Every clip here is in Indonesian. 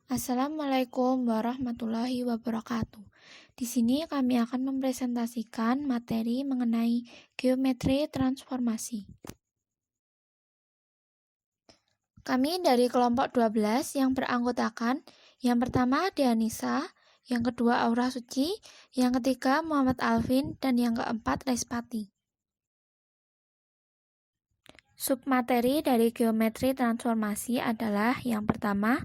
Assalamualaikum warahmatullahi wabarakatuh. Di sini kami akan mempresentasikan materi mengenai geometri transformasi. Kami dari kelompok 12 yang beranggotakan yang pertama Dianisa, yang kedua Aura Suci, yang ketiga Muhammad Alvin, dan yang keempat Respati. Submateri dari geometri transformasi adalah yang pertama,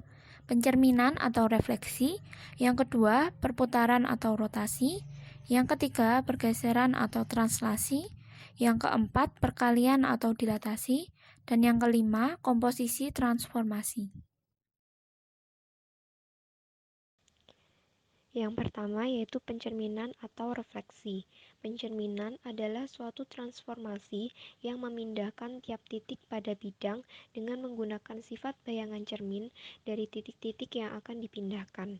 pencerminan atau refleksi, yang kedua, perputaran atau rotasi, yang ketiga, pergeseran atau translasi, yang keempat, perkalian atau dilatasi, dan yang kelima, komposisi transformasi. Yang pertama yaitu pencerminan atau refleksi. Pencerminan adalah suatu transformasi yang memindahkan tiap titik pada bidang dengan menggunakan sifat bayangan cermin dari titik-titik yang akan dipindahkan.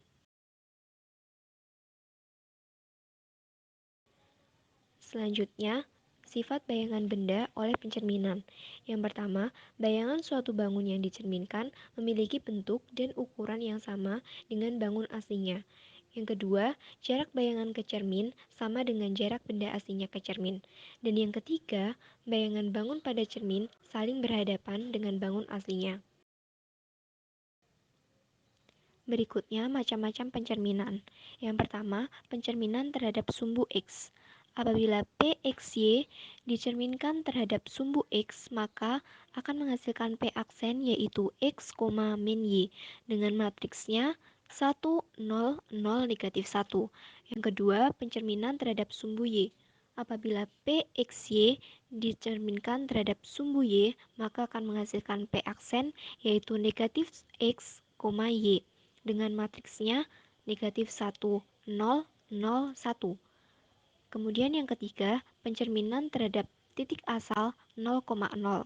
Selanjutnya, sifat bayangan benda oleh pencerminan. Yang pertama, bayangan suatu bangun yang dicerminkan memiliki bentuk dan ukuran yang sama dengan bangun aslinya. Yang kedua, jarak bayangan ke cermin sama dengan jarak benda aslinya ke cermin. Dan yang ketiga, bayangan bangun pada cermin saling berhadapan dengan bangun aslinya. Berikutnya, macam-macam pencerminan. Yang pertama, pencerminan terhadap sumbu X. Apabila PXY dicerminkan terhadap sumbu X, maka akan menghasilkan P aksen yaitu X, min Y dengan matriksnya 1, 0, 0, negatif 1. Yang kedua, pencerminan terhadap sumbu Y. Apabila PXY dicerminkan terhadap sumbu Y, maka akan menghasilkan P aksen yaitu negatif X, Y dengan matriksnya negatif 1, 0, 0, 1. Kemudian yang ketiga, pencerminan terhadap titik asal 0,0.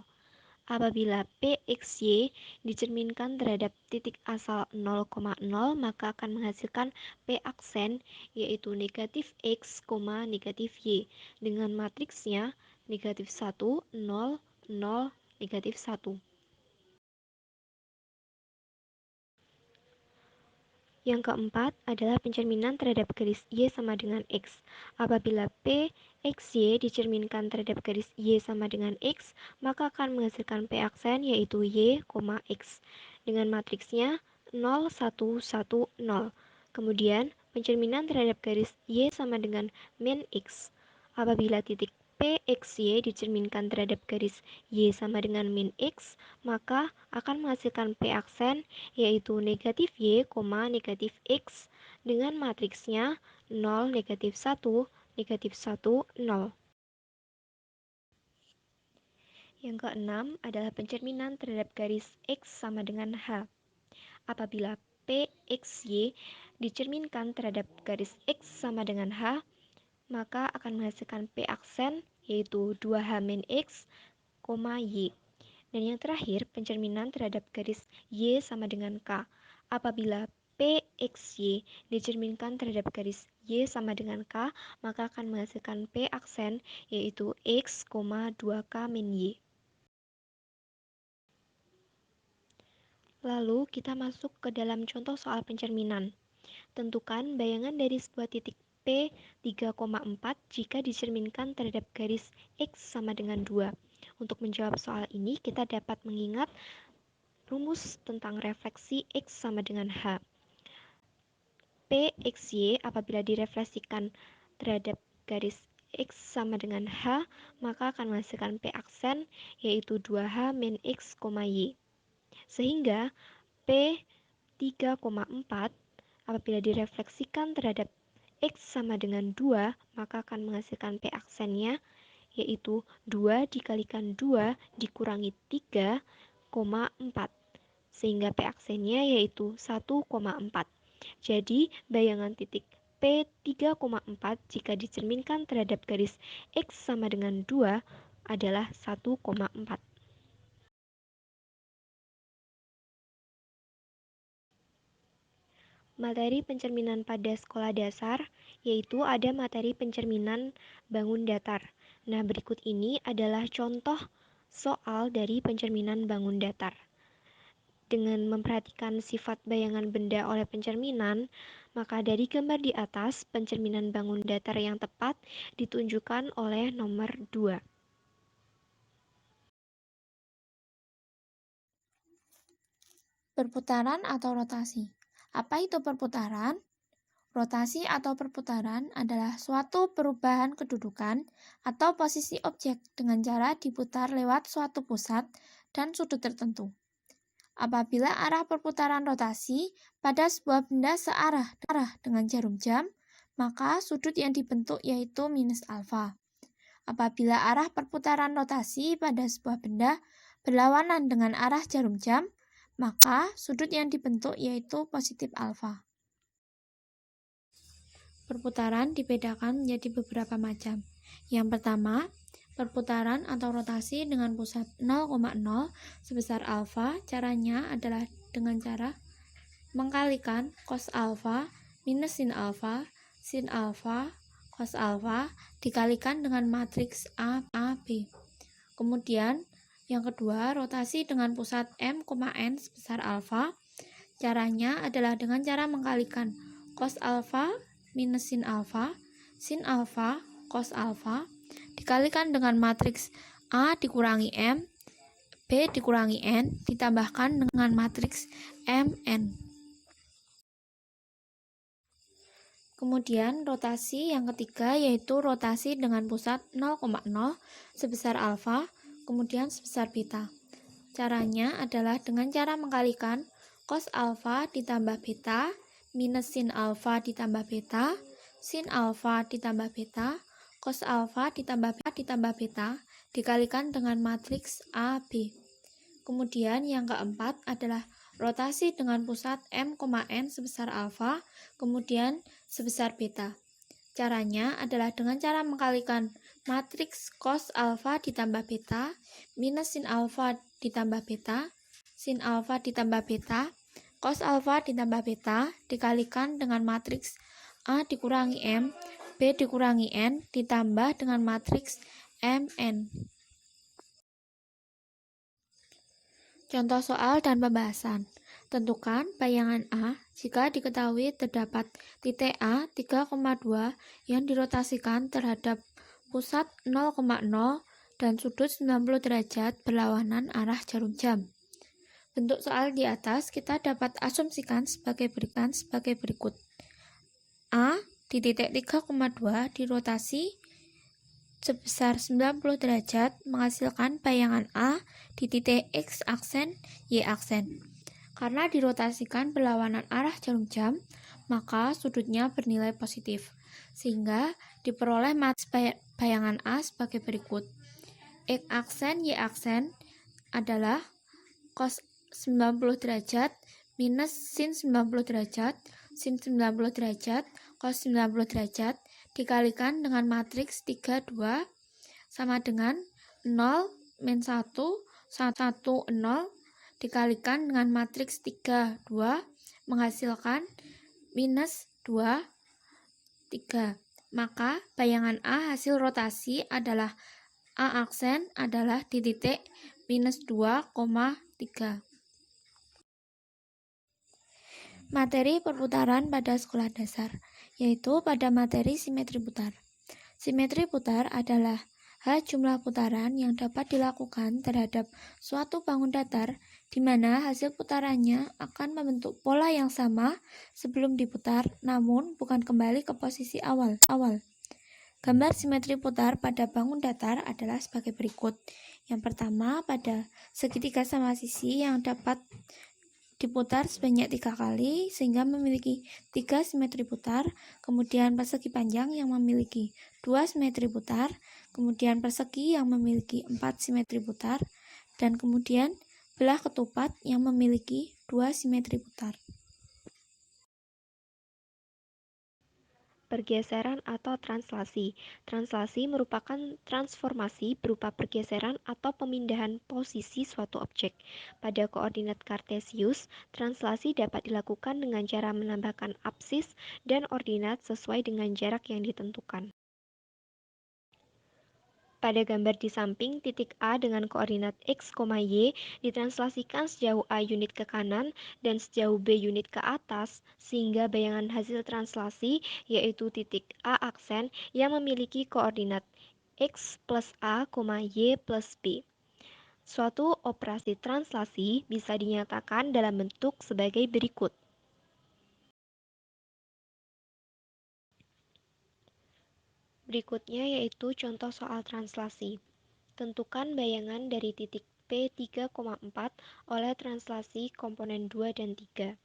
Apabila PXY dicerminkan terhadap titik asal 0,0, maka akan menghasilkan P aksen yaitu negatif X, negatif Y dengan matriksnya negatif 1, 0, 0, negatif 1. Yang keempat adalah pencerminan terhadap garis Y sama dengan X. Apabila P, X, Y dicerminkan terhadap garis Y sama dengan X, maka akan menghasilkan P aksen yaitu Y, X dengan matriksnya 0, 1, 1, 0. Kemudian, pencerminan terhadap garis Y sama dengan min X. Apabila titik PXY dicerminkan terhadap garis Y sama dengan min X, maka akan menghasilkan P aksen yaitu negatif Y, negatif X dengan matriksnya 0, negatif 1, negatif 1, 0. Yang keenam adalah pencerminan terhadap garis X sama dengan H. Apabila PXY dicerminkan terhadap garis X sama dengan H, maka akan menghasilkan P aksen yaitu 2H min X, Y. Dan yang terakhir, pencerminan terhadap garis Y sama dengan K. Apabila PXY dicerminkan terhadap garis Y sama dengan K, maka akan menghasilkan P aksen yaitu X, 2K min Y. Lalu kita masuk ke dalam contoh soal pencerminan. Tentukan bayangan dari sebuah titik P 3,4 jika dicerminkan terhadap garis X sama dengan 2. Untuk menjawab soal ini, kita dapat mengingat rumus tentang refleksi X sama dengan H. PXY apabila direfleksikan terhadap garis X sama dengan H, maka akan menghasilkan P aksen yaitu 2H min X, Y. Sehingga P 3,4 apabila direfleksikan terhadap X sama dengan 2, maka akan menghasilkan P aksennya yaitu 2 dikalikan 2 dikurangi 3,4. Sehingga P aksennya yaitu 1,4. Jadi, bayangan titik P 3,4 jika dicerminkan terhadap garis X sama dengan 2 adalah 1,4. Materi pencerminan pada sekolah dasar, yaitu ada materi pencerminan bangun datar. Nah, berikut ini adalah contoh soal dari pencerminan bangun datar. Dengan memperhatikan sifat bayangan benda oleh pencerminan, maka dari gambar di atas, pencerminan bangun datar yang tepat ditunjukkan oleh nomor 2. Perputaran atau rotasi. Apa itu perputaran? Rotasi atau perputaran adalah suatu perubahan kedudukan atau posisi objek dengan cara diputar lewat suatu pusat dan sudut tertentu. Apabila arah perputaran rotasi pada sebuah benda searah dengan jarum jam, maka sudut yang dibentuk yaitu minus alfa. Apabila arah perputaran rotasi pada sebuah benda berlawanan dengan arah jarum jam, maka sudut yang dibentuk yaitu positif alfa. Perputaran dibedakan menjadi beberapa macam. Yang pertama, perputaran atau rotasi dengan pusat 0,0 sebesar alfa. Caranya adalah dengan cara mengkalikan cos alfa minus sin alfa cos alfa dikalikan dengan matriks A, B. Kemudian, yang kedua, rotasi dengan pusat M,N sebesar alfa. Caranya adalah dengan cara mengkalikan cos alfa minus sin alfa cos alfa dikalikan dengan matriks A dikurangi M, B dikurangi N, ditambahkan dengan matriks MN. Kemudian rotasi yang ketiga yaitu rotasi dengan pusat 0,0 sebesar alfa, kemudian sebesar beta. Caranya adalah dengan cara mengkalikan cos alfa ditambah beta minus sin alfa ditambah beta, sin alfa ditambah beta, cos alfa ditambah beta, dikalikan dengan matriks A, B. Kemudian yang keempat adalah rotasi dengan pusat M,N sebesar alfa, kemudian sebesar beta. Caranya adalah dengan cara mengkalikan matriks cos alfa ditambah beta minus sin alfa ditambah beta, sin alfa ditambah beta, cos alfa ditambah beta, dikalikan dengan matriks A dikurangi M, B dikurangi N, ditambah dengan matriks MN. Contoh soal dan pembahasan. Tentukan bayangan A jika diketahui terdapat titik A 3,2 yang dirotasikan terhadap pusat 0,0 dan sudut 90 derajat berlawanan arah jarum jam. Bentuk soal di atas kita dapat asumsikan sebagai berikut. A di titik 3,2 dirotasi sebesar 90 derajat menghasilkan bayangan A di titik X aksen, Y aksen. Karena dirotasikan berlawanan arah jarum jam, maka sudutnya bernilai positif, sehingga diperoleh matriks bayangan A sebagai berikut. X aksen, Y aksen adalah cos 90 derajat minus sin 90 derajat, sin 90 derajat, cos 90 derajat, dikalikan dengan matriks 3, 2, sama dengan 0, min 1, 1, 0, dikalikan dengan matriks 3, 2, menghasilkan minus 2, 3. Maka bayangan A hasil rotasi adalah A aksen adalah di titik minus 2,3. Materi perputaran pada sekolah dasar, yaitu pada materi simetri putar. Simetri putar adalah jumlah putaran yang dapat dilakukan terhadap suatu bangun datar, di mana hasil putarannya akan membentuk pola yang sama sebelum diputar, namun bukan kembali ke posisi awal. Gambar simetri putar pada bangun datar adalah sebagai berikut. Yang pertama, pada segitiga sama sisi yang dapat diputar sebanyak 3 kali sehingga memiliki 3 simetri putar, kemudian persegi panjang yang memiliki 2 simetri putar, kemudian persegi yang memiliki 4 simetri putar, dan kemudian belah ketupat yang memiliki 2 simetri putar. Pergeseran atau translasi. Translasi merupakan transformasi berupa pergeseran atau pemindahan posisi suatu objek. Pada koordinat kartesius, translasi dapat dilakukan dengan cara menambahkan absis dan ordinat sesuai dengan jarak yang ditentukan. Pada gambar di samping, titik A dengan koordinat X, Y ditranslasikan sejauh A unit ke kanan dan sejauh B unit ke atas, sehingga bayangan hasil translasi yaitu titik A aksen yang memiliki koordinat X plus A, Y plus B. Suatu operasi translasi bisa dinyatakan dalam bentuk sebagai berikut. Berikutnya yaitu contoh soal translasi. Tentukan bayangan dari titik P 3,4 oleh translasi komponen 2 dan 3.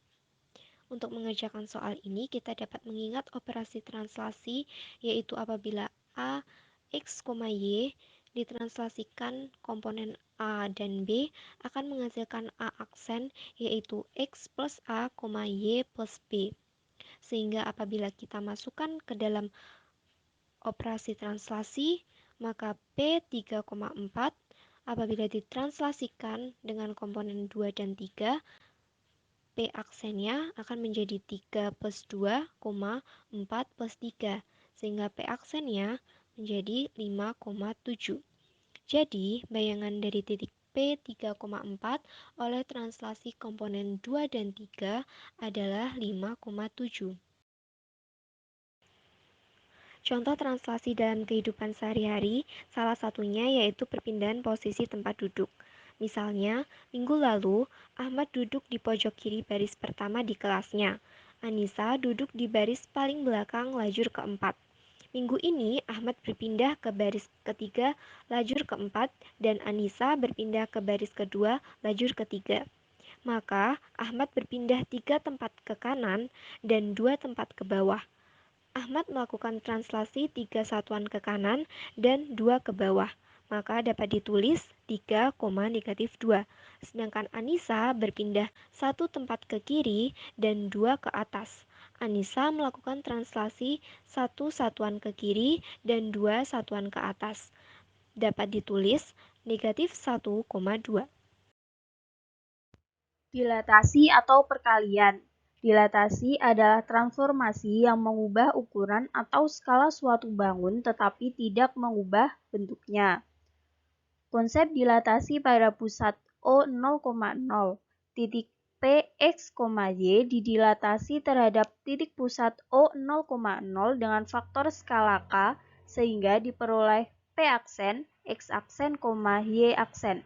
Untuk mengerjakan soal ini, kita dapat mengingat operasi translasi, yaitu apabila A, X, Y ditranslasikan komponen A dan B akan menghasilkan A aksen, yaitu X plus A, Y plus B. Sehingga apabila kita masukkan ke dalam operasi translasi, maka P 3,4 apabila ditranslasikan dengan komponen 2 dan 3, P aksennya akan menjadi 3 plus 2, 4 plus 3, sehingga P aksennya menjadi 5,7. Jadi, bayangan dari titik P 3,4 oleh translasi komponen 2 dan 3 adalah 5,7. Contoh translasi dalam kehidupan sehari-hari, salah satunya yaitu perpindahan posisi tempat duduk. Misalnya, minggu lalu, Ahmad duduk di pojok kiri baris pertama di kelasnya. Anissa duduk di baris paling belakang lajur keempat. Minggu ini, Ahmad berpindah ke baris ketiga lajur keempat dan Anissa berpindah ke baris kedua lajur ketiga. Maka, Ahmad berpindah 3 tempat ke kanan dan 2 tempat ke bawah. Ahmad melakukan translasi 3 satuan ke kanan dan 2 ke bawah, maka dapat ditulis 3, -2. Sedangkan Anissa berpindah 1 tempat ke kiri dan 2 ke atas. Anissa melakukan translasi 1 satuan ke kiri dan 2 satuan ke atas. Dapat ditulis -1,2. Dilatasi atau perkalian. Dilatasi adalah transformasi yang mengubah ukuran atau skala suatu bangun tetapi tidak mengubah bentuknya. Konsep dilatasi pada pusat O0,0 titik P, X, Y didilatasi terhadap titik pusat O0,0 dengan faktor skala K sehingga diperoleh P aksen, X aksen, Y aksen.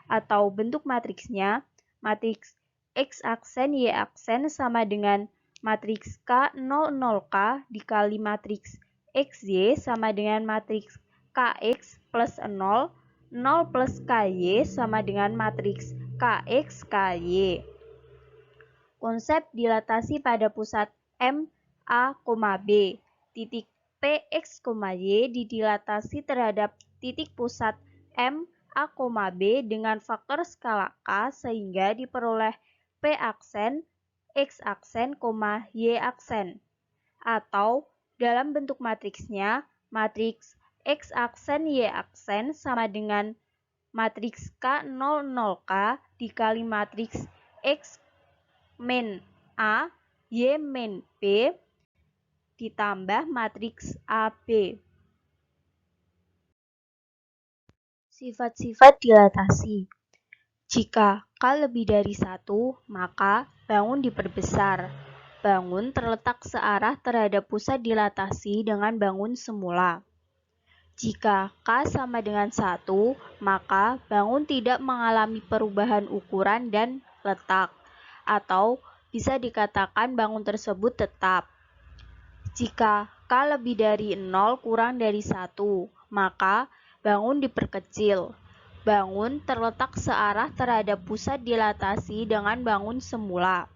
Atau bentuk matriksnya, matriks X aksen Y aksen sama dengan matriks K00K dikali matriks XY sama dengan matriks KX plus 0, 0 plus KY sama dengan matriks KX, KY. Konsep dilatasi pada pusat M, A, B, titik P, X, Y didilatasi terhadap titik pusat M, A, B dengan faktor skala K sehingga diperoleh P aksen, X aksen, Y aksen. Atau dalam bentuk matriksnya, matriks X aksen Y aksen sama dengan matriks K00K dikali matriks X min A, Y min B ditambah matriks AB. Sifat-sifat dilatasi. Jika K lebih dari 1, maka bangun diperbesar. Bangun terletak searah terhadap pusat dilatasi dengan bangun semula. Jika K sama dengan 1, maka bangun tidak mengalami perubahan ukuran dan letak, atau bisa dikatakan bangun tersebut tetap. Jika K lebih dari 0 kurang dari 1, maka bangun diperkecil. Bangun terletak searah terhadap pusat dilatasi dengan bangun semula.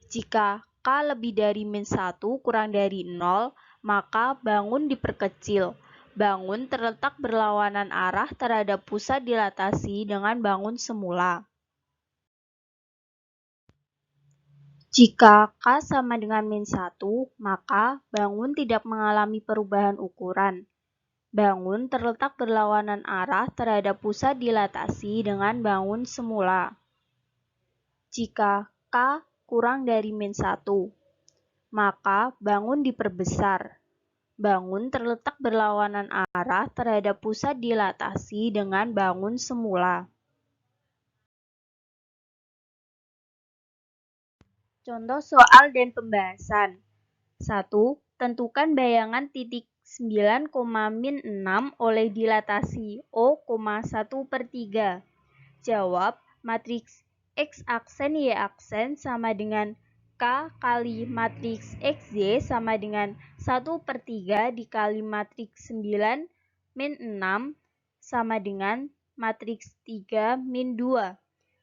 Jika K lebih dari -1 kurang dari 0, maka bangun diperkecil. Bangun terletak berlawanan arah terhadap pusat dilatasi dengan bangun semula. Jika K sama dengan -1, maka bangun tidak mengalami perubahan ukuran. Bangun terletak berlawanan arah terhadap pusat dilatasi dengan bangun semula. Jika K kurang dari -1, maka bangun diperbesar. Bangun terletak berlawanan arah terhadap pusat dilatasi dengan bangun semula. Contoh soal dan pembahasan. 1. Tentukan bayangan titik 9,-6 oleh dilatasi O,1/3. Jawab, matriks X aksen Y aksen sama dengan K kali matriks XY sama dengan 1/3 dikali matriks 9-6 sama dengan matriks 3-2.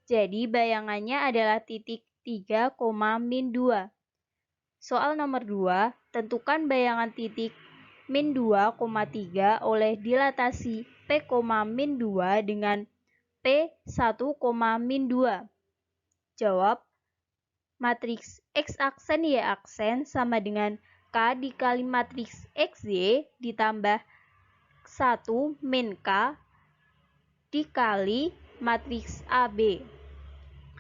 Jadi bayangannya adalah titik 3,-2. Soal nomor 2, tentukan bayangan titik -2,3 oleh dilatasi P,-2 dengan P1,-2. Jawab, matriks X aksen Y aksen sama dengan K dikali matriks XY ditambah 1 min K dikali matriks AB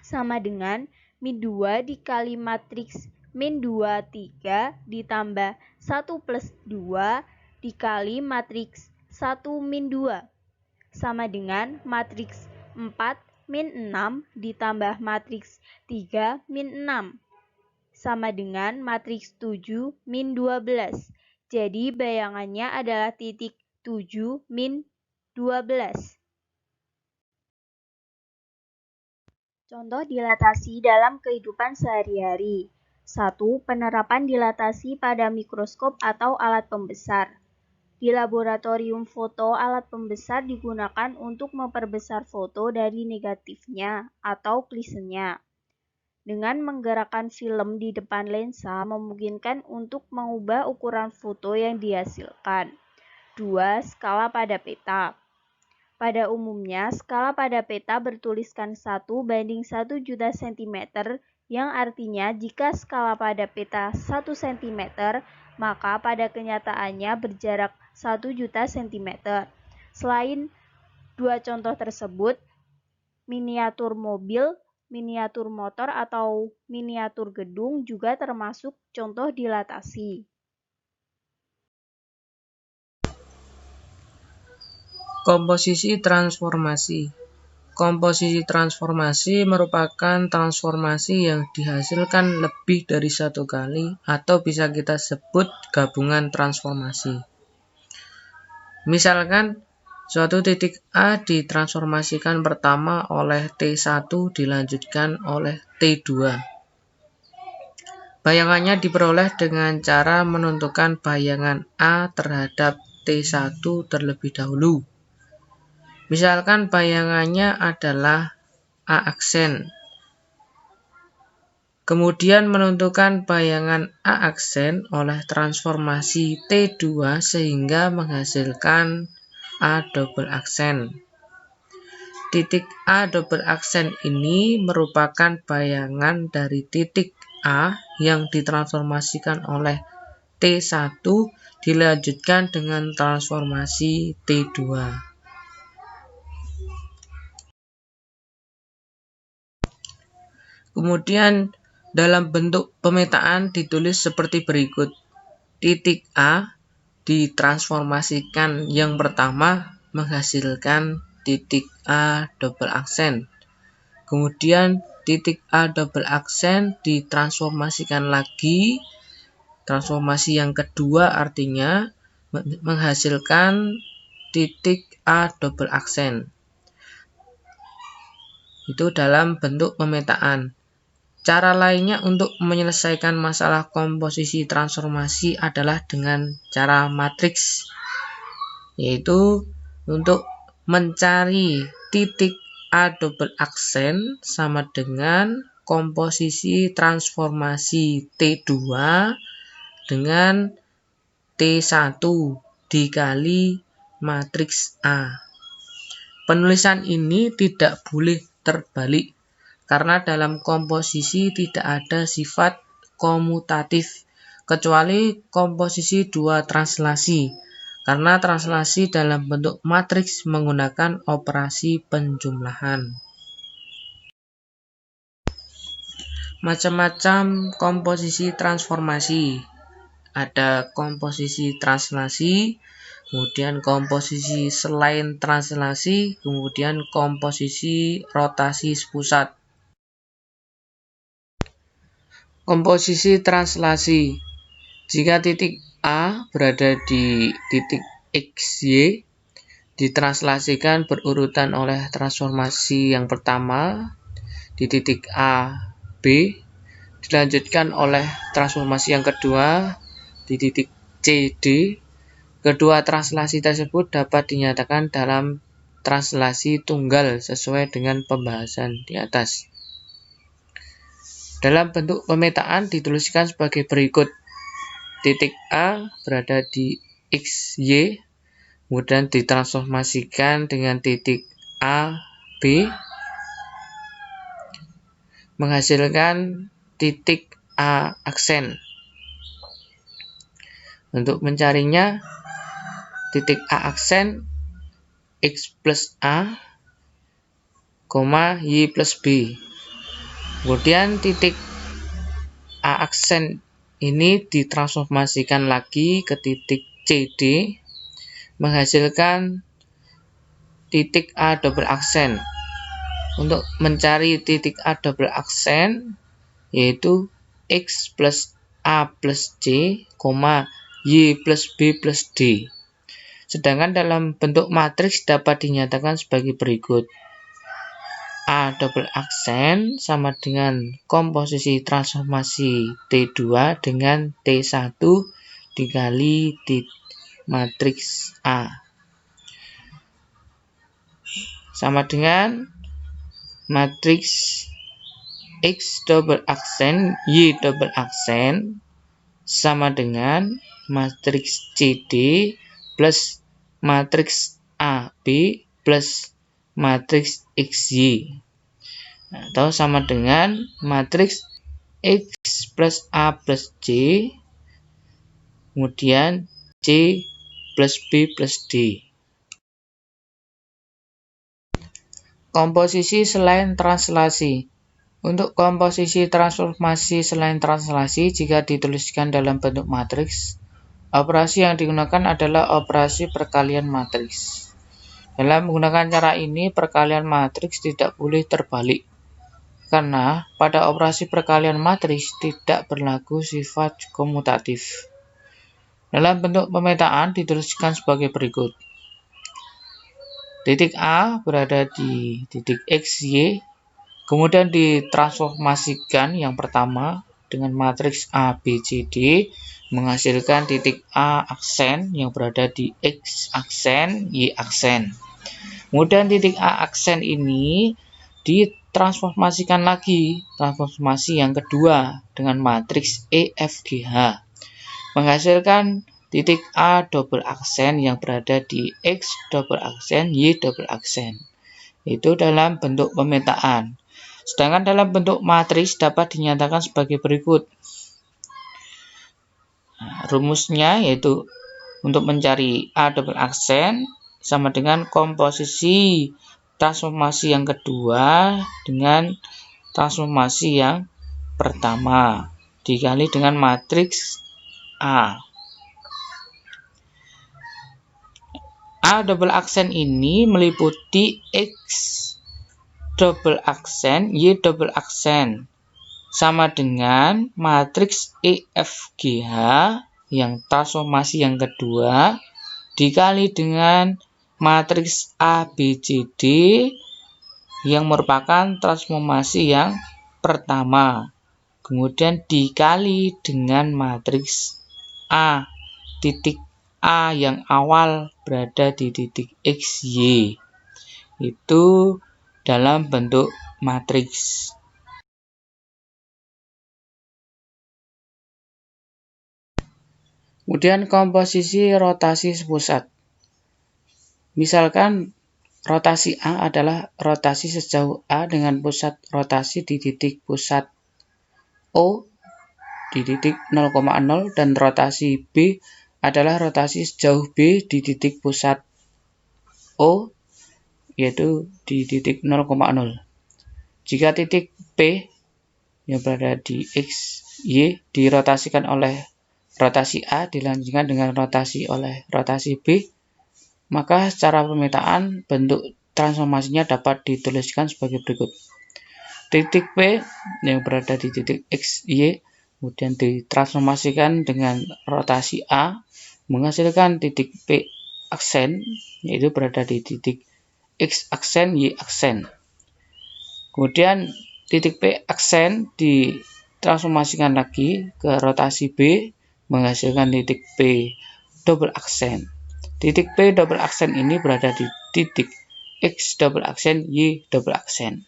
sama dengan min 2 dikali matriks min 2, 3 ditambah 1 plus 2 dikali matriks 1 min 2 sama dengan matriks 4 min 6 ditambah matriks 3 min 6 sama dengan matriks 7 min 12. Jadi bayangannya adalah titik 7 min 12. Contoh dilatasi dalam kehidupan sehari-hari. 1. Penerapan dilatasi pada mikroskop atau alat pembesar. Di laboratorium foto, alat pembesar digunakan untuk memperbesar foto dari negatifnya atau klisenya. Dengan menggerakkan film di depan lensa memungkinkan untuk mengubah ukuran foto yang dihasilkan. 2. Skala pada peta. Pada umumnya, skala pada peta bertuliskan 1/1 juta cm, yang artinya jika skala pada peta 1 cm, maka pada kenyataannya berjarak 1 juta cm. Selain dua contoh tersebut, miniatur mobil, miniatur motor, atau miniatur gedung juga termasuk contoh dilatasi. Komposisi transformasi. Komposisi transformasi merupakan transformasi yang dihasilkan lebih dari satu kali atau bisa kita sebut gabungan transformasi. Misalkan, suatu titik A ditransformasikan pertama oleh T1 dilanjutkan oleh T2. Bayangannya diperoleh dengan cara menentukan bayangan A terhadap T1 terlebih dahulu. Misalkan bayangannya adalah A aksen. Kemudian menentukan bayangan A aksen oleh transformasi T2 sehingga menghasilkan A double aksen. Titik A double aksen ini merupakan bayangan dari titik A yang ditransformasikan oleh T1 dilanjutkan dengan transformasi T2. Kemudian dalam bentuk pemetaan ditulis seperti berikut. Titik A ditransformasikan yang pertama menghasilkan titik A double aksen. Kemudian titik A double aksen ditransformasikan lagi. Transformasi yang kedua artinya menghasilkan titik A double aksen. Itu dalam bentuk pemetaan. Cara lainnya untuk menyelesaikan masalah komposisi transformasi adalah dengan cara matriks, yaitu untuk mencari titik A double aksen sama dengan komposisi transformasi T2 dengan T1 dikali matriks A. Penulisan ini tidak boleh terbalik, karena dalam komposisi tidak ada sifat komutatif, kecuali komposisi dua translasi, karena translasi dalam bentuk matriks menggunakan operasi penjumlahan. Macam-macam komposisi transformasi. ada komposisi translasi, kemudian komposisi selain translasi, kemudian komposisi rotasi sepusat. Komposisi translasi. Jika titik A berada di titik XY, ditranslasikan berurutan oleh transformasi yang pertama di titik A, B, dilanjutkan oleh transformasi yang kedua di titik C, D. Kedua translasi tersebut dapat dinyatakan dalam translasi tunggal sesuai dengan pembahasan di atas. Dalam bentuk pemetaan dituliskan sebagai berikut. Titik A berada di XY, kemudian ditransformasikan dengan titik A, B, menghasilkan titik A aksen. Untuk mencarinya, titik A aksen X plus A, Y plus B. Kemudian titik A aksen ini ditransformasikan lagi ke titik CD, menghasilkan titik A double aksen. Untuk mencari titik A double aksen, yaitu X plus A plus C, Y plus B plus D. Sedangkan dalam bentuk matriks dapat dinyatakan sebagai berikut. A double aksen sama dengan komposisi transformasi T2 dengan T1 dikali matriks A. Sama dengan matriks X double aksen Y double aksen sama dengan matriks CD plus matriks AB plus matriks XY, atau sama dengan matriks X plus A plus C, kemudian C plus B plus D. Komposisi selain translasi. Untuk komposisi transformasi selain translasi, jika dituliskan dalam bentuk matriks, operasi yang digunakan adalah operasi perkalian matriks. Dalam menggunakan cara ini, perkalian matriks tidak boleh terbalik, karena pada operasi perkalian matriks tidak berlaku sifat komutatif. Dalam bentuk pemetaan dituliskan sebagai berikut. Titik A berada di titik XY, kemudian ditransformasikan yang pertama dengan matriks A, B, C, D, menghasilkan titik A aksen yang berada di X aksen, Y aksen. Kemudian titik A aksen ini ditransformasikan lagi, transformasi yang kedua dengan matriks E, F, G, H, menghasilkan titik A double aksen yang berada di X double aksen, Y double aksen. Itu dalam bentuk pemetaan. Sedangkan dalam bentuk matriks dapat dinyatakan sebagai berikut. Rumusnya yaitu untuk mencari A double aksen sama dengan komposisi transformasi yang kedua dengan transformasi yang pertama dikali dengan matriks A. A double aksen ini meliputi X double aksen, Y double aksen sama dengan matriks EFGH yang transformasi yang kedua dikali dengan matriks ABCD yang merupakan transformasi yang pertama, kemudian dikali dengan matriks A titik A yang awal berada di titik XY, itu dalam bentuk matriks. Kemudian komposisi rotasi sepusat. Misalkan rotasi A adalah rotasi sejauh A dengan pusat rotasi di titik pusat O di titik 0,0 dan rotasi B adalah rotasi sejauh B di titik pusat O yaitu di titik 0,0. Jika titik P yang berada di X, Y dirotasikan oleh rotasi A dilanjutkan dengan rotasi oleh rotasi B, maka secara pemetaan bentuk transformasinya dapat dituliskan sebagai berikut. Titik P yang berada di titik X, Y, kemudian ditransformasikan dengan rotasi A, menghasilkan titik P aksen, yaitu berada di titik X aksen, Y aksen. Kemudian titik P aksen ditransformasikan lagi ke rotasi B, menghasilkan titik P double aksen. Titik P double aksen ini berada di titik X double aksen, Y double aksen.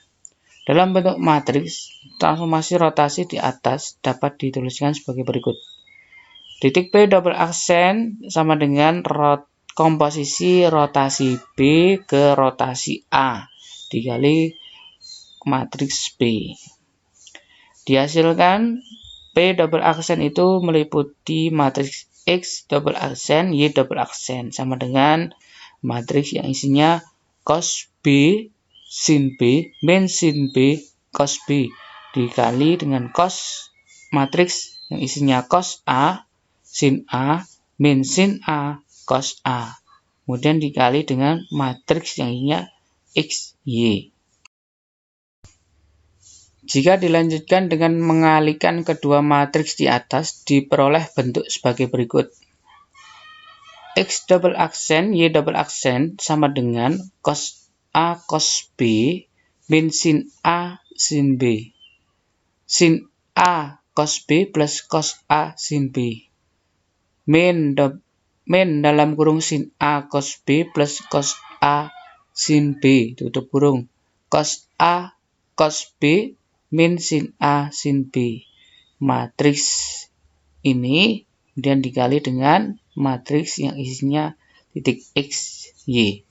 Dalam bentuk matriks, transformasi rotasi di atas dapat dituliskan sebagai berikut. Titik P double aksen sama dengan komposisi rotasi B ke rotasi A dikali matriks B. Dihasilkan P double aksen itu meliputi matriks X double aksen, Y double aksen sama dengan matriks yang isinya cos B sin B min sin B cos B dikali dengan cos matriks yang isinya cos A sin A min sin A cos A, kemudian dikali dengan matriks yang isinya X, Y. Jika dilanjutkan dengan mengalihkan kedua matriks di atas, diperoleh bentuk sebagai berikut. X double aksen, Y double aksen sama dengan cos A cos B min sin A sin B. Sin A cos B plus cos A sin B. Min dalam kurung sin A cos B plus cos A sin B, tutup kurung. Cos A cos B min sin A sin B. Matriks ini kemudian dikali dengan matriks yang isinya titik X, Y.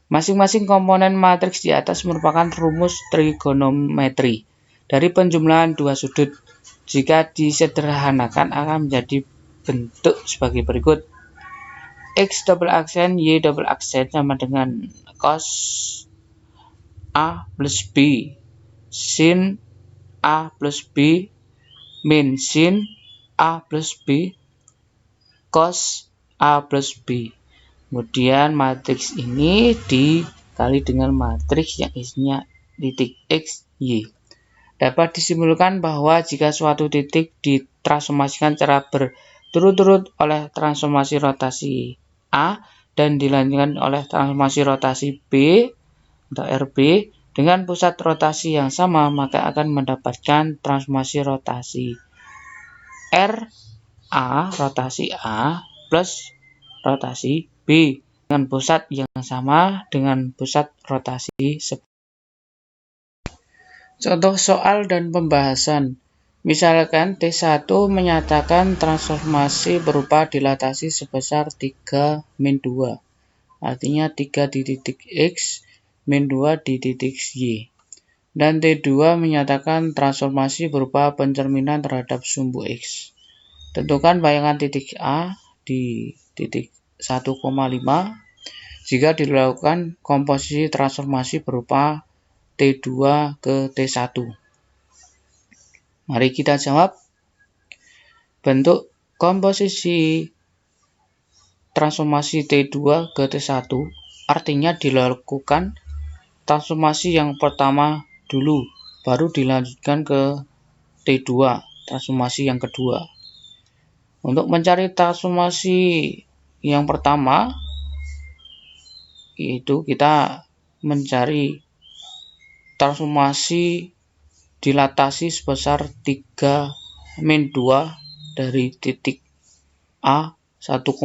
Masing-masing komponen matriks di atas merupakan rumus trigonometri dari penjumlahan dua sudut. Jika disederhanakan akan menjadi bentuk sebagai berikut. X double aksen, Y double aksen sama dengan cos A plus B sin A plus B min sin A plus B cos A plus B. Kemudian matriks ini dikali dengan matriks yang isinya titik X, Y. Dapat disimpulkan bahwa jika suatu titik ditransformasikan secara berturut-turut oleh transformasi rotasi A dan dilanjutkan oleh transformasi rotasi B atau RB dengan pusat rotasi yang sama, maka akan mendapatkan transformasi rotasi RA rotasi A plus rotasi B dengan pusat yang sama dengan pusat rotasi sebelumnya. Contoh soal dan pembahasan. Misalkan T1 menyatakan transformasi berupa dilatasi sebesar 3 min 2. Artinya 3 di titik X min 2 di titik Y. Dan T2 menyatakan transformasi berupa pencerminan terhadap sumbu X. Tentukan bayangan titik A di titik 1,5 jika dilakukan komposisi transformasi berupa T2 ke T1. Mari kita jawab. Bentuk komposisi transformasi T2 ke T1 artinya dilakukan transformasi yang pertama dulu, baru dilanjutkan ke T2, transformasi yang kedua. Untuk mencari transformasi yang pertama, yaitu kita mencari transformasi dilatasi sebesar 3 min 2 dari titik A 1,5.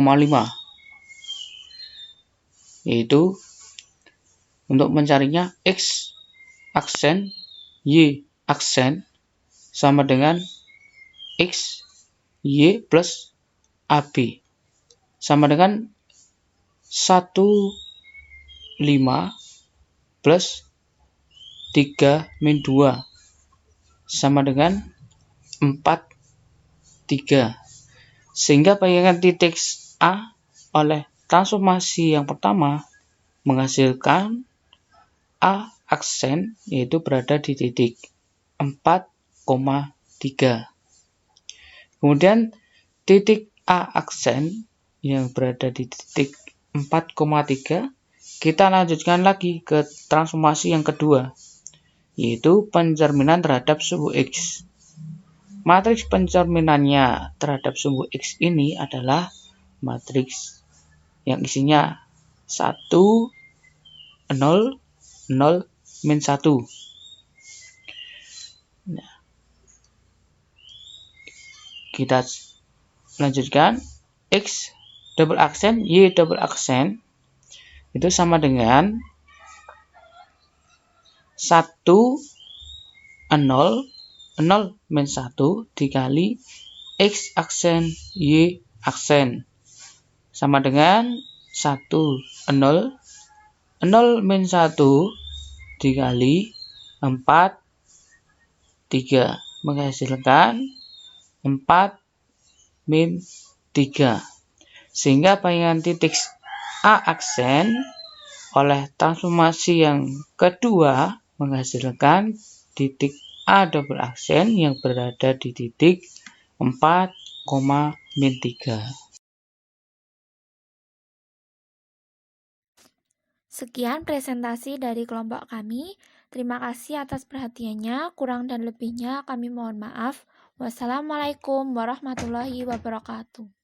Yaitu untuk mencarinya X aksen, Y aksen sama dengan X, Y plus AB sama dengan 1,5 plus 3 min 2 sama dengan 4,3. Sehingga bayangan titik A oleh transformasi yang pertama menghasilkan A aksen, yaitu berada di titik 4,3. Kemudian titik A aksen yang berada di titik 4,3, kita lanjutkan lagi ke transformasi yang kedua, yaitu pencerminan terhadap sumbu X. Matriks pencerminannya terhadap sumbu X ini adalah matriks yang isinya 1, 0, 0, min 1. Nah, kita lanjutkan. X double aksen, Y double aksen itu sama dengan 1, 0, 0 min 1 dikali X aksen, Y aksen. Sama dengan 1, 0, 0 min 1 dikali 4, 3. Menghasilkan 4 min 3. Sehingga bayangan titik A aksen oleh transformasi yang kedua menghasilkan titik A double aksen yang berada di titik 4, min 3. Sekian presentasi dari kelompok kami. Terima kasih atas perhatiannya. Kurang dan lebihnya kami mohon maaf. Wassalamualaikum warahmatullahi wabarakatuh.